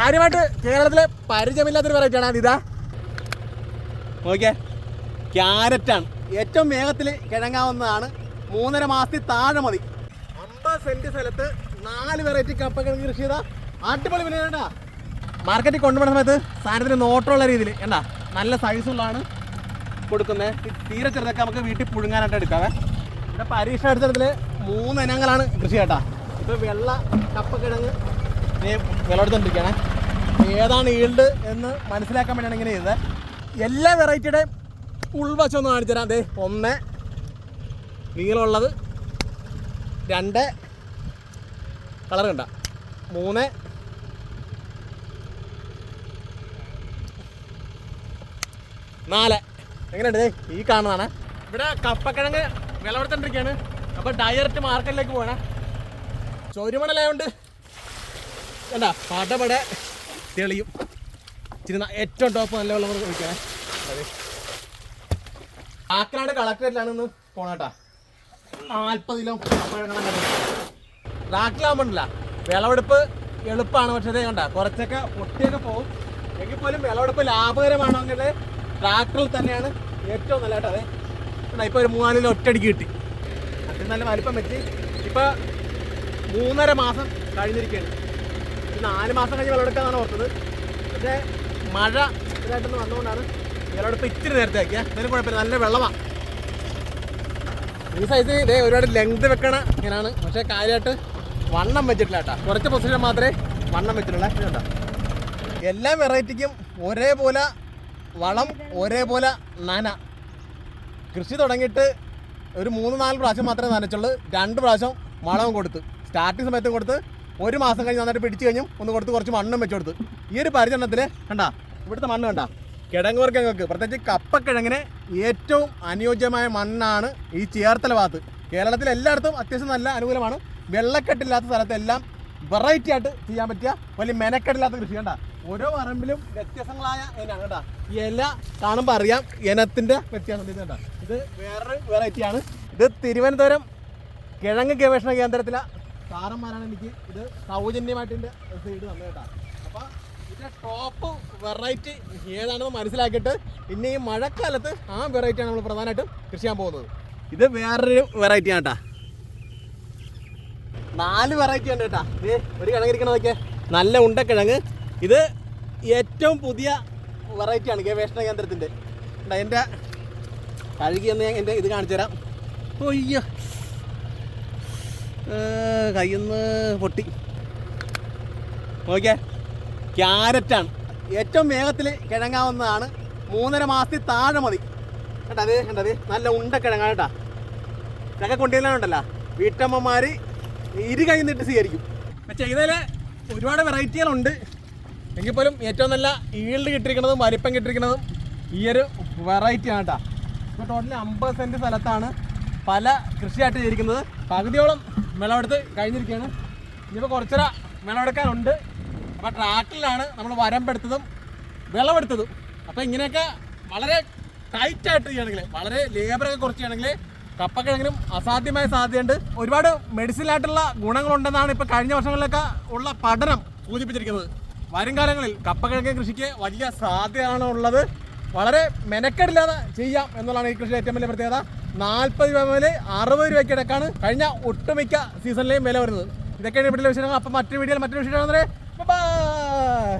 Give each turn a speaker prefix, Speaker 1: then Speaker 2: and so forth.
Speaker 1: കാര്യമായിട്ട് കേരളത്തിലെ പരിചയമില്ലാത്തൊരു വെറൈറ്റിയാണ് ഇതാ. ഓക്കെ, ക്യാരറ്റാണ്. ഏറ്റവും വേഗത്തിൽ കിഴങ്ങാവുന്നതാണ്. 3.5 മാസത്തിൽ താഴെ മതി. 50 സെന്റ് സ്ഥലത്ത് 4 വെറൈറ്റി കപ്പക്കിഴങ്ങ് കൃഷി ചെയ്താൽ അടിപൊളി വില വേണ്ട. മാർക്കറ്റിൽ കൊണ്ടുപോകുന്ന സമയത്ത് സാധനത്തിന് നോട്ടമുള്ള രീതിയിൽ എന്താ നല്ല സൈസുള്ളതാണ് കൊടുക്കുന്നത്. തീരെ ചെറുതൊക്കെ നമുക്ക് വീട്ടിൽ പുഴുങ്ങാനായിട്ട് എടുക്കാവേ. ഇവിടെ പരീക്ഷ അടിസ്ഥാനത്തിൽ 3 ഇനങ്ങളാണ് കൃഷി കേട്ടാ. ഇപ്പോൾ വെള്ള കപ്പക്കിഴങ്ങ് വിളവെടുത്തോണ്ടിരിക്കുകയാണ്. ഏതാണ് ഈൽഡ് എന്ന് മനസ്സിലാക്കാൻ വേണ്ടിയാണ് ഇങ്ങനെ ചെയ്തത്. എല്ലാ വെറൈറ്റിയുടെ ഉൾവശം ഒന്ന് കാണിച്ചു തരാം. അതെ, 1 നീളമുള്ളത്, 2 കളർ കണ്ട, 3, 4. എങ്ങനെയുണ്ട്? ഈ കാണുന്നതാണ്. ഇവിടെ കപ്പക്കിഴങ്ങ് വിളവെടുത്തോണ്ടിരിക്കുകയാണ്. അപ്പോൾ ഡയറക്റ്റ് മാർക്കറ്റിലേക്ക് പോകണേ. ചൊരുമണലായതുകൊണ്ട് എന്താ പടപടെ തെളിയും. ഇച്ചിരി ഏറ്റവും ടോപ്പ് നല്ല വെള്ളം ഒഴിക്കണേ. അതെ, കാക്കനാട് കളക്ടറേറ്റിലാണ് ഇന്ന് പോണേട്ടാ. 40 കിലോ കപ്പക്കിഴങ്ങ് ട്രാക്കിലാകുമ്പോണ്ടല്ല വിളവെടുപ്പ് എളുപ്പമാണ്. പക്ഷേ അതേ കണ്ട കുറച്ചൊക്കെ ഒട്ടിയൊക്കെ പോകും. എങ്കിൽ പോലും വിളവെടുപ്പ് ലാഭകരമാണെങ്കിൽ ട്രാക്ടറിൽ തന്നെയാണ് ഏറ്റവും നല്ല കേട്ടോ. അതെ, ഇപ്പോൾ ഒരു 3-4 കിലോ ഒറ്റയടിക്ക് കിട്ടി. അത്രയും നല്ല വലിപ്പം വെച്ച് ഇപ്പോൾ 3.5 മാസം കഴിഞ്ഞിരിക്കുകയാണ്. 4 മാസം കഴിഞ്ഞ് വിളവെടുക്കാനാണ് ഓർത്തത്. പക്ഷേ മഴ ഇതായിട്ടൊന്ന് വന്നുകൊണ്ടാണ് വിളവെടുപ്പ് ഇത്തിരി നേരത്തെ ആക്കിയാൽ. അതിന് കുഴപ്പമില്ല, നല്ല വെള്ളമാണ്. ഈ സൈസ് ഇതേ ഒരുപാട് ലെങ്ത് വെക്കണ ഇങ്ങനെയാണ്. പക്ഷേ കാര്യമായിട്ട് വണ്ണം വെച്ചിട്ടില്ല കേട്ടോ. കുറച്ച് പൊസിഷൻ മാത്രമേ വണ്ണം വെച്ചിട്ടുള്ള കേട്ടോ. എല്ലാ വെറൈറ്റിക്കും ഒരേപോലെ വളം, ഒരേപോലെ നന. കൃഷി തുടങ്ങിയിട്ട് ഒരു 3-4 പ്രാവശ്യം മാത്രമേ നനച്ചുള്ളൂ. 2 പ്രാവശ്യം വളവും കൊടുത്ത്, സ്റ്റാർട്ടിങ് സമയത്തും കൊടുത്ത്, 1 മാസം കഴിഞ്ഞ് നന്നായിട്ട് പിടിച്ച് കഴിഞ്ഞും ഒന്ന് കൊടുത്ത് കുറച്ച് മണ്ണും വെച്ച് കൊടുത്ത്. ഈ ഒരു പരിചരണത്തിൽ കണ്ട ഇവിടുത്തെ മണ്ണ് കണ്ട കിഴങ്ങ് വർഗ്ഗങ്ങൾക്ക് പ്രത്യേകിച്ച് കപ്പക്കിഴങ്ങിന് ഏറ്റവും അനുയോജ്യമായ മണ്ണാണ് ഈ ചേർത്തല ഭാഗത്ത്. കേരളത്തിൽ എല്ലായിടത്തും അത്യാവശ്യം നല്ല അനുകൂലമാണ്. വെള്ളക്കെട്ടില്ലാത്ത സ്ഥലത്തെല്ലാം വെറൈറ്റി ആയിട്ട് ചെയ്യാൻ പറ്റിയ വലിയ മെനക്കെട്ടില്ലാത്ത കൃഷി കണ്ട. ഓരോ പറമ്പിലും വ്യത്യസ്തങ്ങളായ ഇനമാണ് കേട്ടോ. ഈ ഇല കാണുമ്പോൾ അറിയാം ഇനത്തിൻ്റെ വ്യത്യാസം. ഇത് കണ്ട, ഇത് വേറൊരു വെറൈറ്റിയാണ്. ഇത് തിരുവനന്തപുരം കിഴങ്ങ് ഗവേഷണ കേന്ദ്രത്തിലെ സാറന്മാരാണ് എനിക്ക് ഇത് സൗജന്യമായിട്ട് ഇതിൻ്റെ സൈഡ് തന്നെ കേട്ടോ. അപ്പോൾ ഇതിൻ്റെ ടോപ്പ് വെറൈറ്റി ഏതാണെന്ന് മനസ്സിലാക്കിയിട്ട് പിന്നെ ഈ മഴക്കാലത്ത് ആ വെറൈറ്റിയാണ് നമ്മൾ പ്രധാനമായിട്ടും കൃഷി ചെയ്യാൻ പോകുന്നത്. ഇത് വേറൊരു വെറൈറ്റിയാണ് കേട്ടോ. 4 വെറൈറ്റി ഉണ്ട് കേട്ടോ. ഇത് ഒരു കിഴങ്ങിരിക്കണതൊക്കെ നല്ല ഉണ്ടക്കിഴങ്ങ്. ഇത് ഏറ്റവും പുതിയ വെറൈറ്റിയാണ് ഗവേഷണ കേന്ദ്രത്തിൻ്റെ. അതിൻ്റെ കഴുകി എന്ന് ഞാൻ എൻ്റെ ഇത് കാണിച്ചു തരാം. ഒയ്യോ, കയ്യൊന്ന് പൊട്ടി. ഓക്കെ, ക്യാരറ്റാണ്. ഏറ്റവും വേഗത്തിൽ കിഴങ്ങാവുന്നതാണ്. 3.5 മാസത്തിൽ താഴെ മതി കേട്ടോ. അതേ കണ്ടത് നല്ല ഉണ്ടക്കിഴങ്ങാണ് കേട്ടോ. ഇതൊക്കെ കൊണ്ടുവരുന്നുണ്ടല്ലോ വീട്ടമ്മമാർ കൈ നീട്ട് സ്വീകരിക്കും. ചെയ്തതിൽ ഒരുപാട് വെറൈറ്റികളുണ്ട്. എങ്കിൽ പോലും ഏറ്റവും നല്ല ഈൽഡ് കിട്ടിയിരിക്കുന്നതും വലിപ്പം കിട്ടിയിരിക്കുന്നതും ഈ ഒരു വെറൈറ്റിയാണ് കേട്ടോ. ഇപ്പോൾ ടോട്ടലി 50 സെൻറ്റ് സ്ഥലത്താണ് പല കൃഷിയായിട്ട് ചെയ്തിരിക്കുന്നത്. പകുതിയോളം വിളവെടുത്ത് കഴിഞ്ഞിരിക്കുകയാണ്. ഇനിയിപ്പോൾ കുറച്ചര വിളവെടുക്കാനുണ്ട്. അപ്പോൾ ട്രാക്ടറിലാണ് നമ്മൾ വരമ്പെടുത്തതും വിളവെടുത്തതും. അപ്പോൾ ഇങ്ങനെയൊക്കെ വളരെ ടൈറ്റായിട്ട് ചെയ്യുകയാണെങ്കിൽ, വളരെ ലേബറൊക്കെ കുറച്ച് ചെയ്യുകയാണെങ്കിൽ കപ്പക്കിഴങ്ങിനും അസാധ്യമായ സാധ്യതയുണ്ട്. ഒരുപാട് മെഡിസിനായിട്ടുള്ള ഗുണങ്ങളുണ്ടെന്നാണ് ഇപ്പോൾ കഴിഞ്ഞ വർഷങ്ങളിലൊക്കെ ഉള്ള പഠനം സൂചിപ്പിച്ചിരിക്കുന്നത്. വരും കാലങ്ങളിൽ കപ്പക്കിഴങ്ങ് കൃഷിക്ക് വലിയ സാധ്യതയാണ് ഉള്ളത്. വളരെ മെനക്കെടില്ലാതെ ചെയ്യാം എന്നുള്ളതാണ് ഈ കൃഷിയുടെ ഏറ്റവും വലിയ പ്രത്യേകത. 40 രൂപ മുതൽ 60 രൂപയ്ക്ക് ഇടക്കാണ് കഴിഞ്ഞ ഒട്ടുമിക്ക സീസണിലെയും വില വരുന്നത്. ഇതൊക്കെയാണ് ഇവിടുത്തെ വിഷയങ്ങൾ. അപ്പം മറ്റൊരു വീഡിയോയിൽ മറ്റൊരു വിഷയം. ബൈ.